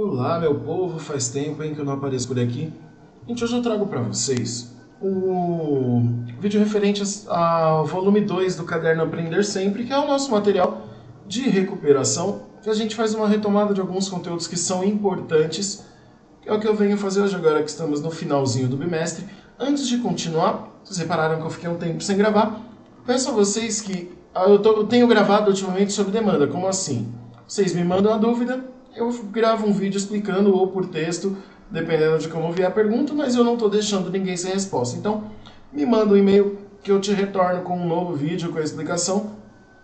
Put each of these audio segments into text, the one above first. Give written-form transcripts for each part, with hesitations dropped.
Olá, meu povo, faz tempo que eu não apareço por aqui. Gente, hoje eu trago para vocês o vídeo referente ao volume 2 do Caderno Aprender Sempre, que é o nosso material de recuperação, que a gente faz uma retomada de alguns conteúdos que são importantes, que é o que eu venho fazer hoje agora que estamos no finalzinho do bimestre. Antes de continuar, vocês repararam que eu fiquei um tempo sem gravar, peço a vocês que eu tenho gravado ultimamente sob demanda. Como assim? Vocês me mandam a dúvida, eu gravo um vídeo explicando ou por texto, dependendo de como vier a pergunta, mas eu não estou deixando ninguém sem resposta. Então, me manda um e-mail que eu te retorno com um novo vídeo com a explicação.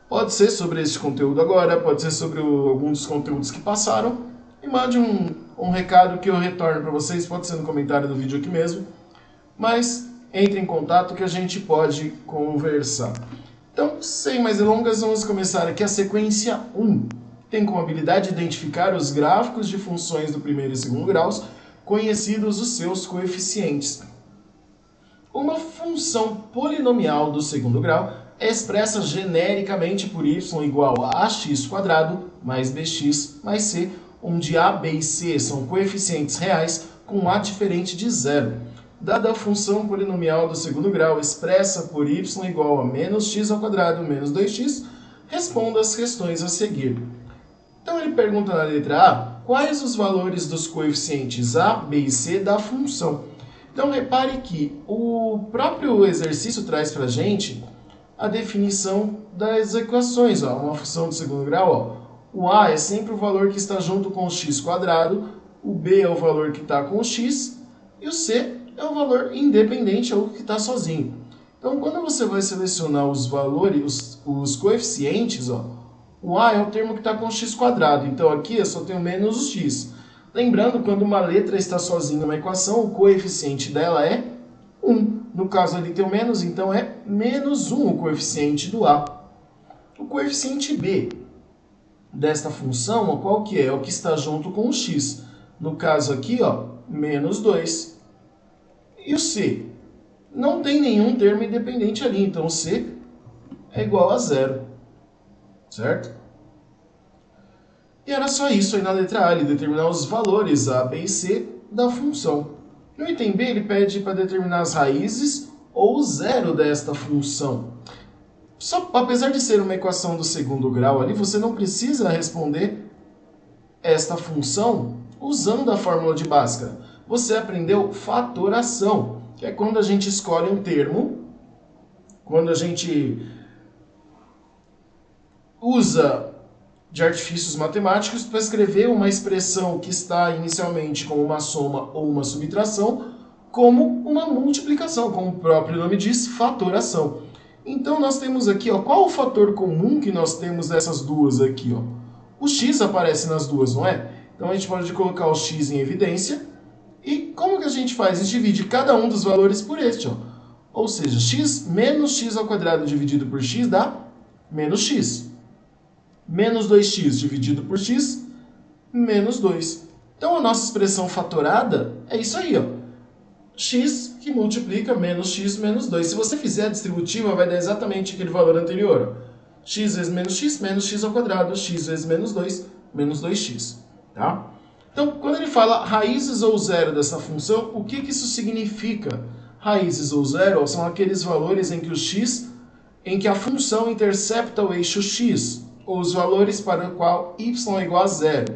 Pode ser sobre este conteúdo agora, pode ser sobre alguns dos conteúdos que passaram. Me mande um recado que eu retorno para vocês, pode ser no comentário do vídeo aqui mesmo. Mas entre em contato que a gente pode conversar. Então, sem mais delongas, vamos começar aqui a sequência 1. Tem como habilidade identificar os gráficos de funções do primeiro e segundo graus, conhecidos os seus coeficientes. Uma função polinomial do segundo grau é expressa genericamente por y igual a ax² mais bx mais c, onde a, b e c são coeficientes reais com a diferente de zero. Dada a função polinomial do segundo grau expressa por y igual a menos x² menos 2x, responda as questões a seguir. Então ele pergunta na letra A, quais os valores dos coeficientes a, b e c da função? Então repare que o próprio exercício traz para a gente a definição das equações. Uma função de segundo grau, o a é sempre o valor que está junto com o x², o b é o valor que está com o x, e o c é o valor independente, ou que está sozinho. Então quando você vai selecionar os valores, os coeficientes, o a é o termo que está com x², então aqui eu só tenho menos o x. Lembrando, quando uma letra está sozinha numa equação, o coeficiente dela é 1. No caso ali tem o menos, então é menos 1 o coeficiente do a. O coeficiente b desta função, qual que é? É o que está junto com o x. No caso aqui, menos 2. E o c? Não tem nenhum termo independente ali, então o c é igual a 0. Certo? E era só isso aí na letra A, ele determinar os valores A, B e C da função. No item B, ele pede para determinar as raízes ou o zero desta função. Apesar de ser uma equação do segundo grau ali, você não precisa responder esta função usando a fórmula de Bhaskara. Você aprendeu fatoração, que é quando a gente escolhe um termo, quando a gente usa de artifícios matemáticos para escrever uma expressão que está inicialmente como uma soma ou uma subtração, como uma multiplicação, como o próprio nome diz, fatoração. Então nós temos aqui, qual o fator comum que nós temos dessas duas aqui? O x aparece nas duas, não é? Então a gente pode colocar o x em evidência. E como que a gente faz? A gente divide cada um dos valores por este. Ou seja, x menos x² dividido por x dá menos x. Menos 2x dividido por x, menos 2. Então, a nossa expressão fatorada é isso aí, x que multiplica menos x menos 2. Se você fizer a distributiva, vai dar exatamente aquele valor anterior. X vezes menos x² x vezes menos 2x. Tá? Então, quando ele fala raízes ou zero dessa função, o que isso significa? Raízes ou zero são aqueles valores em que a função intercepta o eixo x, ou os valores para o qual y é igual a zero.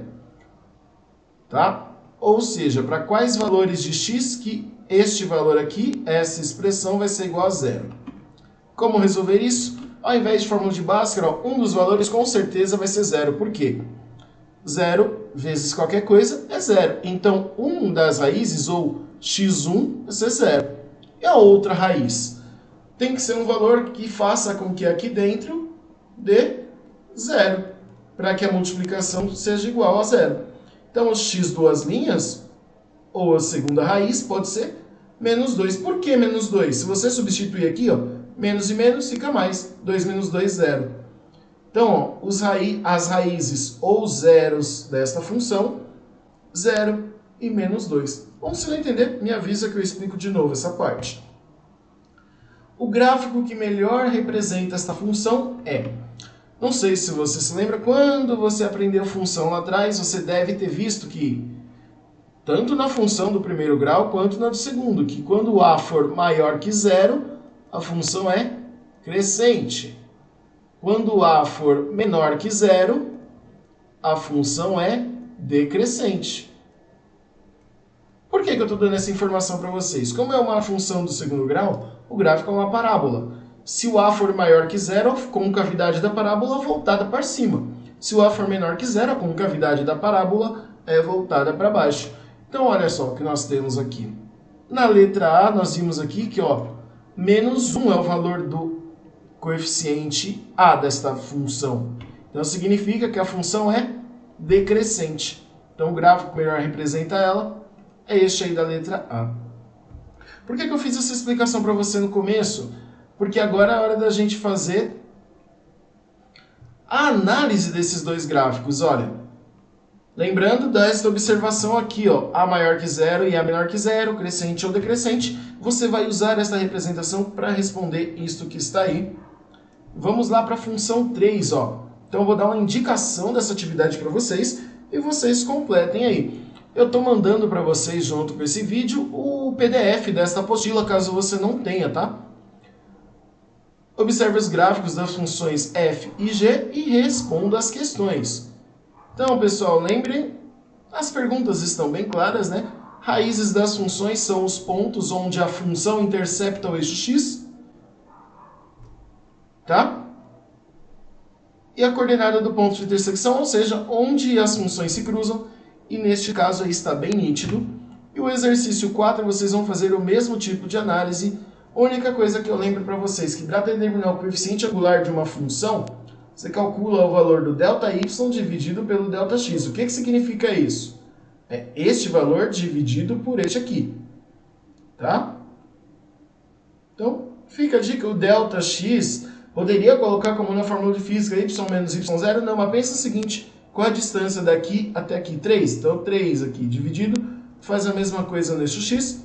Tá? Ou seja, para quais valores de x que este valor aqui, essa expressão, vai ser igual a zero. Como resolver isso? Ao invés de fórmula de Bhaskara, um dos valores com certeza vai ser zero. Por quê? 0 vezes qualquer coisa é zero. Então, um das raízes, ou x1, vai ser zero. E a outra raiz? Tem que ser um valor que faça com que aqui dentro dê zero, para que a multiplicação seja igual a zero. Então, o x duas linhas, ou a segunda raiz, pode ser menos 2. Por que menos 2? Se você substituir aqui, menos e menos, fica mais. 2 menos 2, 0. Então, as raízes ou zeros desta função, 0 e menos 2. Bom, se não entender, me avisa que eu explico de novo essa parte. O gráfico que melhor representa esta função é Não sei se você se lembra, quando você aprendeu função lá atrás, você deve ter visto que, tanto na função do primeiro grau quanto na do segundo, que quando a for maior que zero, a função é crescente. Quando a for menor que zero, a função é decrescente. Por que eu estou dando essa informação para vocês? Como é uma função do segundo grau, o gráfico é uma parábola. Se o a for maior que zero, a concavidade da parábola é voltada para cima. Se o a for menor que zero, a concavidade da parábola é voltada para baixo. Então, olha só o que nós temos aqui. Na letra A, nós vimos aqui que menos 1 é o valor do coeficiente A desta função. Então, significa que a função é decrescente. Então, o gráfico melhor representa ela é este aí da letra A. Por que eu fiz essa explicação para você no começo? Porque agora é a hora da gente fazer a análise desses dois gráficos. Olha, lembrando desta observação aqui, A maior que zero e A menor que zero, crescente ou decrescente, você vai usar essa representação para responder isto que está aí. Vamos lá para a função 3, Então eu vou dar uma indicação dessa atividade para vocês e vocês completem aí. Eu estou mandando para vocês, junto com esse vídeo, o PDF desta apostila, caso você não tenha, tá? Observe os gráficos das funções f e g e responda as questões. Então, pessoal, lembrem, as perguntas estão bem claras, né? Raízes das funções são os pontos onde a função intercepta o eixo x, tá? E a coordenada do ponto de intersecção, ou seja, onde as funções se cruzam, e neste caso aí está bem nítido. E o exercício 4, vocês vão fazer o mesmo tipo de análise. A única coisa que eu lembro para vocês, que para determinar o coeficiente angular de uma função, você calcula o valor do ΔY dividido pelo ΔX. O que significa isso? É este valor dividido por este aqui, tá? Então, fica a dica, o ΔX poderia colocar como na fórmula de física y menos y0, não, mas pensa o seguinte, qual a distância daqui até aqui? 3. Então, 3 aqui dividido faz a mesma coisa no eixo x,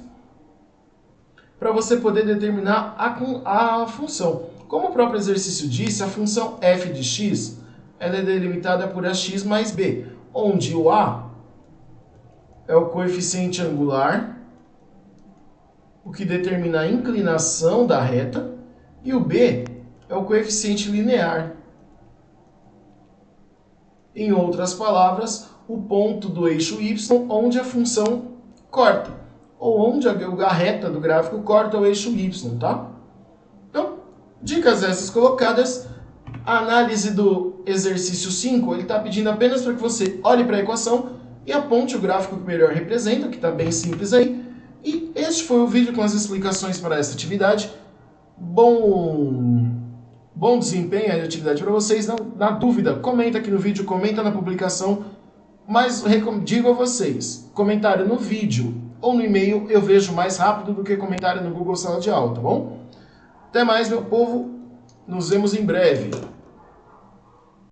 para você poder determinar a função. Como o próprio exercício disse, a função f de x ela é delimitada por ax mais b, onde o a é o coeficiente angular, o que determina a inclinação da reta, e o b é o coeficiente linear. Em outras palavras, o ponto do eixo y onde a função corta, ou onde a reta do gráfico corta o eixo y, tá? Então, dicas essas colocadas. A análise do exercício 5, ele está pedindo apenas para que você olhe para a equação e aponte o gráfico que melhor representa, que está bem simples aí. E este foi o vídeo com as explicações para essa atividade. Bom desempenho aí de atividade para vocês. Na dúvida, comenta aqui no vídeo, comenta na publicação. Mas digo a vocês, comentário no vídeo ou no e-mail eu vejo mais rápido do que comentário no Google Sala de Aula, tá bom? Até mais, meu povo. Nos vemos em breve.